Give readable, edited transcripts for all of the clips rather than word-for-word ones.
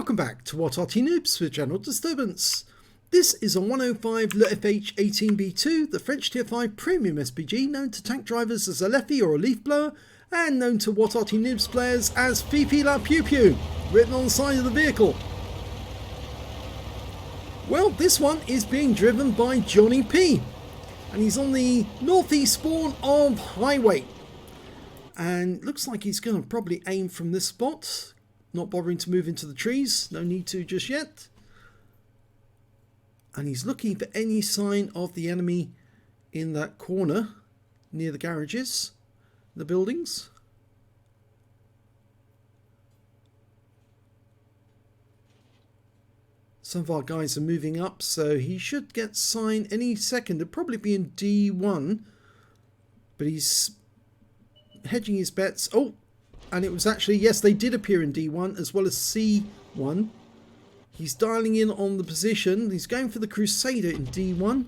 Welcome back to what Arty Noobs with General Disturbance. This is a 105 leFH18B2, the French Tier 5 premium SPG, known to tank drivers as a leFhy or a leaf blower, and known to what Arty Noobs players as Fifi La Pew Pew, written on the side of the vehicle. Well, this one is being driven by JohnnieP, and he's on the northeast spawn of Highway. And looks like he's going to probably aim from this spot. Not bothering to move into the trees. No need to just yet. And he's looking for any sign of the enemy in that corner near the garages, the buildings. Some of our guys are moving up, so he should get sign any second. It'll probably be in D1, but he's hedging his bets. Oh, and it was actually, yes, they did appear in D1 as well as C1. He's dialing in on the position. He's going for the Crusader in D1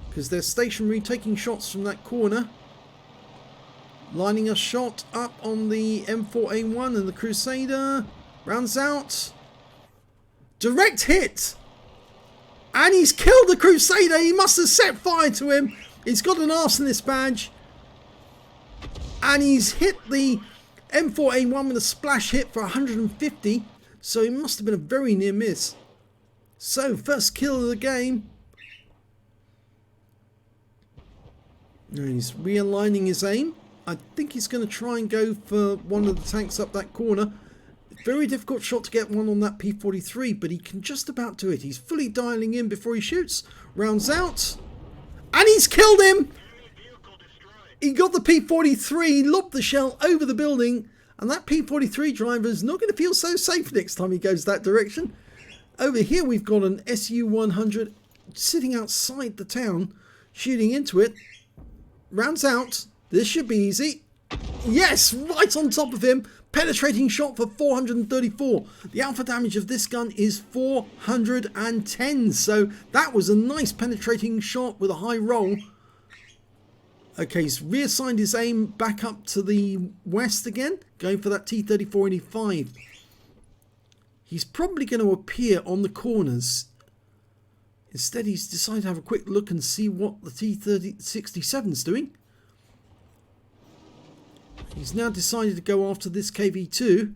because they're stationary, taking shots from that corner. Lining a shot up on the M4A1, and the Crusader rounds out. Direct hit! And he's killed the Crusader. He must have set fire to him. He's got an arsonist badge. And he's hit the M4A1 with a splash hit for 150. So it must have been a very near miss. So, first kill of the game. And he's realigning his aim. I think he's going to try and go for one of the tanks up that corner. Very difficult shot to get one on that P43, but he can just about do it. He's fully dialing in before he shoots. Rounds out. And he's killed him! He got the P43, lobbed the shell over the building, and that P43 driver is not going to feel so safe next time he goes that direction. Over here we've got an SU-100 sitting outside the town, shooting into it. Rounds out. This should be easy. Yes, right on top of him. Penetrating shot for 434. The alpha damage of this gun is 410, so that was a nice penetrating shot with a high roll. Okay, he's reassigned his aim back up to the west again, going for that T-3485. He's probably going to appear on the corners. Instead, he's decided to have a quick look and see what the T-67's doing. He's now decided to go after this KV-2. You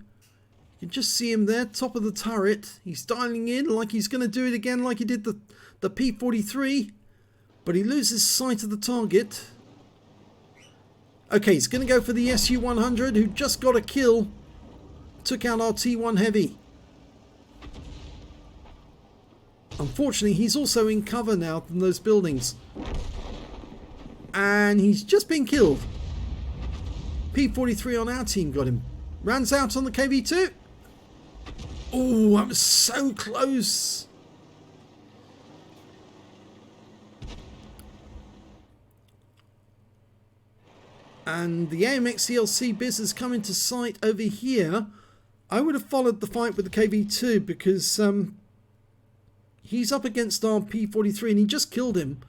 can just see him there, top of the turret. He's dialing in like he's going to do it again like he did the P-43. But he loses sight of the target. Okay, he's going to go for the SU-100, who just got a kill. Took out our T1 Heavy. Unfortunately, he's also in cover now from those buildings. And he's just been killed. P43 on our team got him. Rounds out on the KV-2. Oh, that was so close. And the AMX CLC biz has come into sight over here. I would have followed the fight with the KV-2 because he's up against our P43 and he just killed him.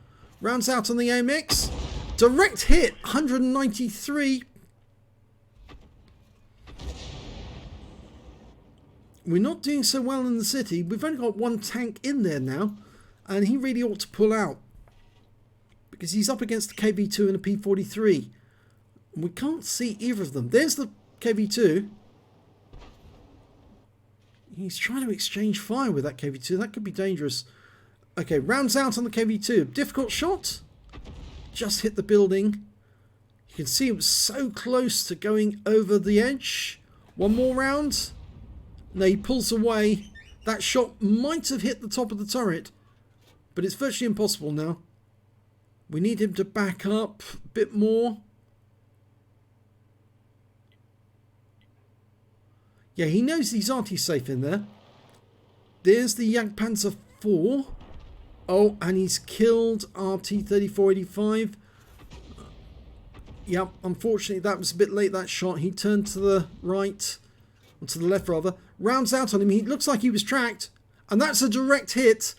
Rounds out on the AMX. Direct hit, 193. We're not doing so well in the city. We've only got one tank in there now. And he really ought to pull out. Because he's up against the KV-2 and a P43. We can't see either of them. There's the KV-2. He's trying to exchange fire with that KV-2. That could be dangerous. Okay, rounds out on the KV-2. Difficult shot. Just hit the building. You can see it was so close to going over the edge. One more round. No, he pulls away. That shot might have hit the top of the turret. But it's virtually impossible now. We need him to back up a bit more. Yeah, he knows he's Arty safe in there. There's the Jagdpanzer 4. Oh, and he's killed our T-3485. Yep, unfortunately that was a bit late, that shot. He turned to the right, or to the left rather. Rounds out on him. He looks like he was tracked. And that's a direct hit.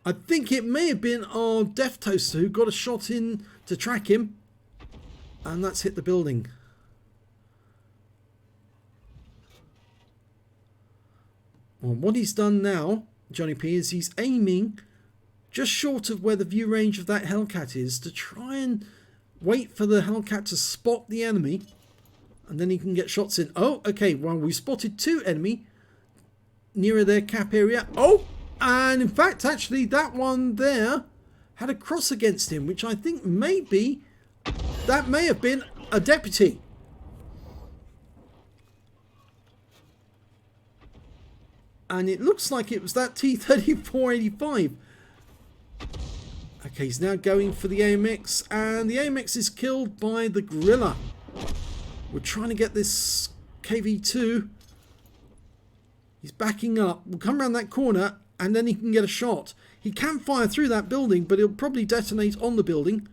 I think it may have been our Death Toaster who got a shot in to track him. And that's hit the building. Well, what he's done now, JohnnieP, is he's aiming just short of where the view range of that Hellcat is to try and wait for the Hellcat to spot the enemy, and then he can get shots in. Oh, okay, well, we spotted 2 enemy nearer their cap area. Oh, and in fact, actually, that one there had a cross against him, which I think maybe that may have been a deputy. And it looks like it was that T-3485. Okay, he's now going for the AMX, and the AMX is killed by the Gorilla. We're trying to get this KV2. He's backing up. We'll come around that corner, and then he can get a shot. He can fire through that building, but he'll probably detonate on the building.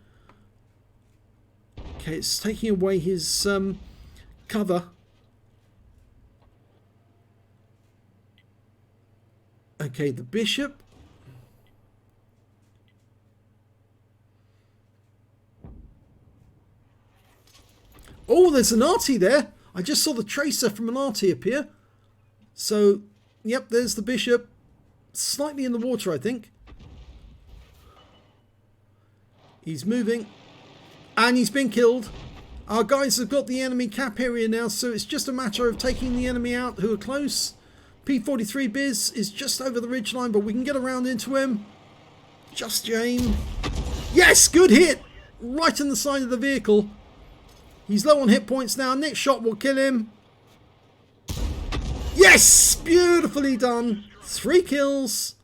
Okay, it's taking away his cover. Okay, the Bishop. Oh, there's an Arty there. I just saw the tracer from an Arty appear. So, yep, there's the Bishop. Slightly in the water, I think. He's moving. And he's been killed. Our guys have got the enemy cap area now, so it's just a matter of taking the enemy out who are close. P43 Biz is just over the ridgeline, but we can get around into him. Just aim. Yes, good hit. Right in the side of the vehicle. He's low on hit points now. Next shot will kill him. Yes! Beautifully done. 3 kills.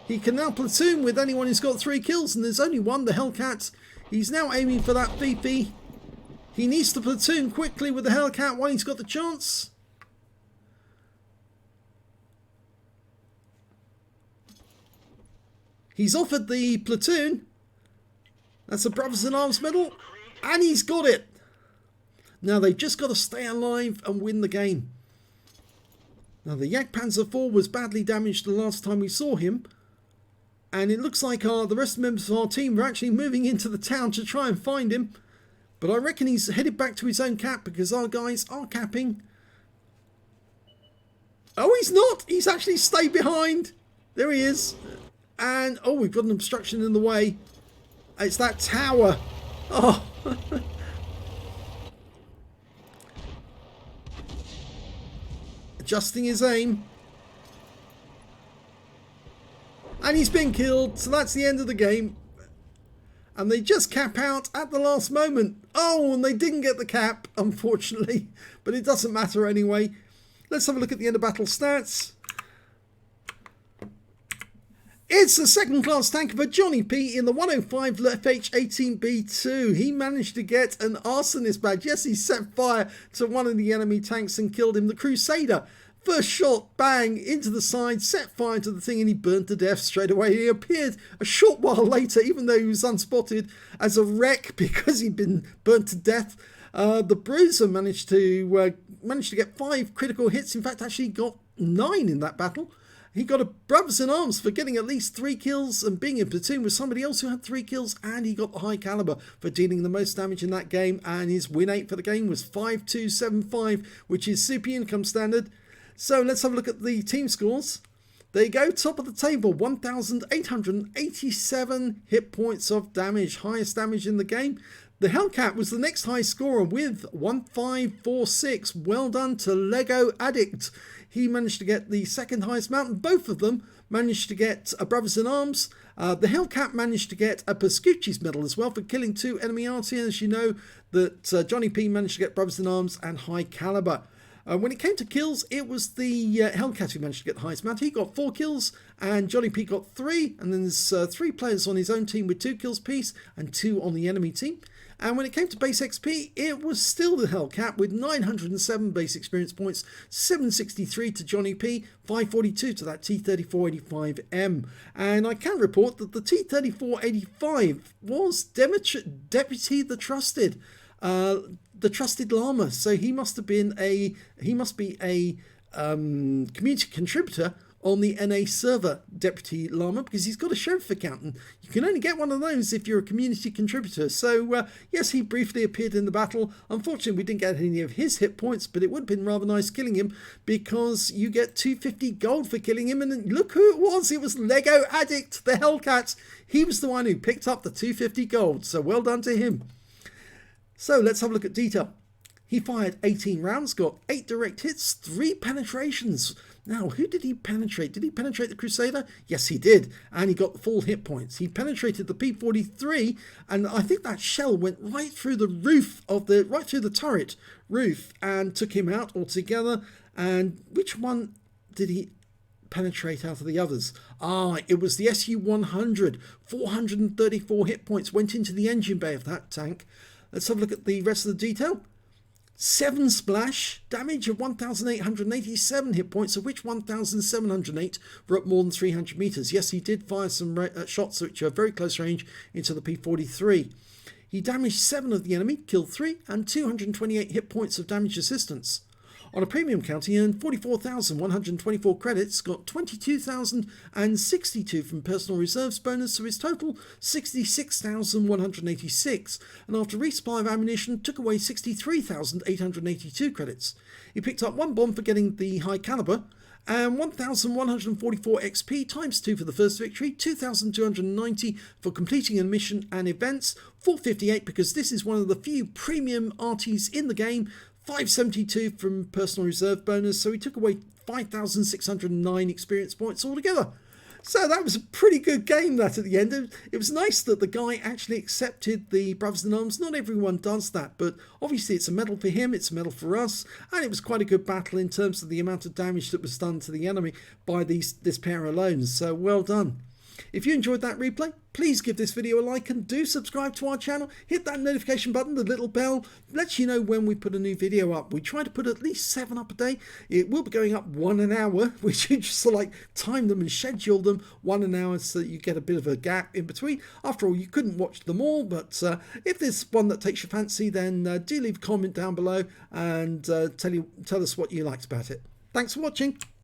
He can now platoon with anyone who's got 3 kills, and there's only one, the Hellcat. He's now aiming for that VP. He needs to platoon quickly with the Hellcat while he's got the chance. He's offered the platoon. That's a Brothers in Arms medal. And he's got it. Now they've just got to stay alive and win the game. Now the Jagdpanzer IV was badly damaged the last time we saw him. And it looks like the rest of the members of our team are actually moving into the town to try and find him. But I reckon he's headed back to his own cap because our guys are capping. Oh, he's not. He's actually stayed behind. There he is. And, oh, we've got an obstruction in the way. It's that tower. Oh. Adjusting his aim. And he's been killed. So that's the end of the game. And they just cap out at the last moment. Oh, and they didn't get the cap, unfortunately. But it doesn't matter anyway. Let's have a look at the end of battle stats. It's a second-class tanker for JohnnieP in the 105 leFH18B2. He managed to get an arsonist badge. Yes, he set fire to one of the enemy tanks and killed him. The Crusader. First shot, bang, into the side, set fire to the thing, and he burned to death straight away. He appeared a short while later, even though he was unspotted, as a wreck because he'd been burnt to death. The Bruiser managed to get 5 critical hits. In fact, actually got 9 in that battle. He got a Brothers in Arms for getting at least 3 kills and being in platoon with somebody else who had 3 kills, and he got the high caliber for dealing the most damage in that game, and his win 8 for the game was 5275, which is super income standard. So let's have a look at the team scores. There you go, top of the table, 1,887 hit points of damage, highest damage in the game. The Hellcat was the next high scorer with 1546. Well done to Lego Addict. He managed to get the second highest amount, and both of them managed to get a Brothers in Arms. The Hellcat managed to get a Pascucci's medal as well for killing 2 enemy Arty. As you know, that JohnnieP managed to get Brothers in Arms and high caliber. When it came to kills, it was the Hellcat who managed to get the highest amount. He got 4 kills, and JohnnieP got 3. And then there's 3 players on his own team with 2 kills apiece, and 2 on the enemy team. And when it came to base XP, it was still the Hellcat with 907 base experience points, 763 to JohnnieP, 542 to that T-3485M. And I can report that the T-3485 was Deputy the Trusted Llama. So he must be a community contributor on the NA server deputy llama, because he's got a sheriff account, and you can only get one of those if you're a community contributor. So yes, he briefly appeared in the battle. Unfortunately, we didn't get any of his hit points, but it would have been rather nice killing him, because you get 250 gold for killing him. And look who it was. It was Lego Addict, the Hellcat. He was the one who picked up the 250 gold, so well done to him. So let's have a look at detail. He fired 18 rounds, got 8 direct hits, 3 penetrations. Now, who did he penetrate? Did he penetrate the Crusader? Yes, he did. And he got the full hit points. He penetrated the P-43, and I think that shell went right through the roof of the, right through the turret roof, and took him out altogether. And which one did he penetrate out of the others? It was the Su-100. 434 hit points went into the engine bay of that tank. Let's have a look at the rest of the detail. 7 splash, damage of 1,887 hit points, of which 1,708 were at more than 300 meters. Yes, he did fire some shots which are very close range into the P-43. He damaged 7 of the enemy, killed 3, and 228 hit points of damage assistance. On a premium count, he earned 44,124 credits, got 22,062 from personal reserves bonus, so his total 66,186, and after resupply of ammunition took away 63,882 credits. He picked up 1 bomb for getting the high caliber, and 1,144 XP times 2 for the first victory, 2,290 for completing a mission and events, 458 because this is one of the few premium Artys in the game, 572 from personal reserve bonus, so he took away 5,609 experience points altogether. So that was a pretty good game that at the end. It was nice that the guy actually accepted the Brothers in Arms. Not everyone does that, but obviously it's a medal for him, it's a medal for us, and it was quite a good battle in terms of the amount of damage that was done to the enemy by this pair alone, so well done. If you enjoyed that replay, please give this video a like and do subscribe to our channel. Hit that notification button, the little bell, lets you know when we put a new video up. We try to put at least 7 up a day. It will be going up 1 an hour, which you just sort of like time them and schedule them 1 an hour so that you get a bit of a gap in between. After all, you couldn't watch them all, but if there's one that takes your fancy, then do leave a comment down below and tell us what you liked about it. Thanks for watching.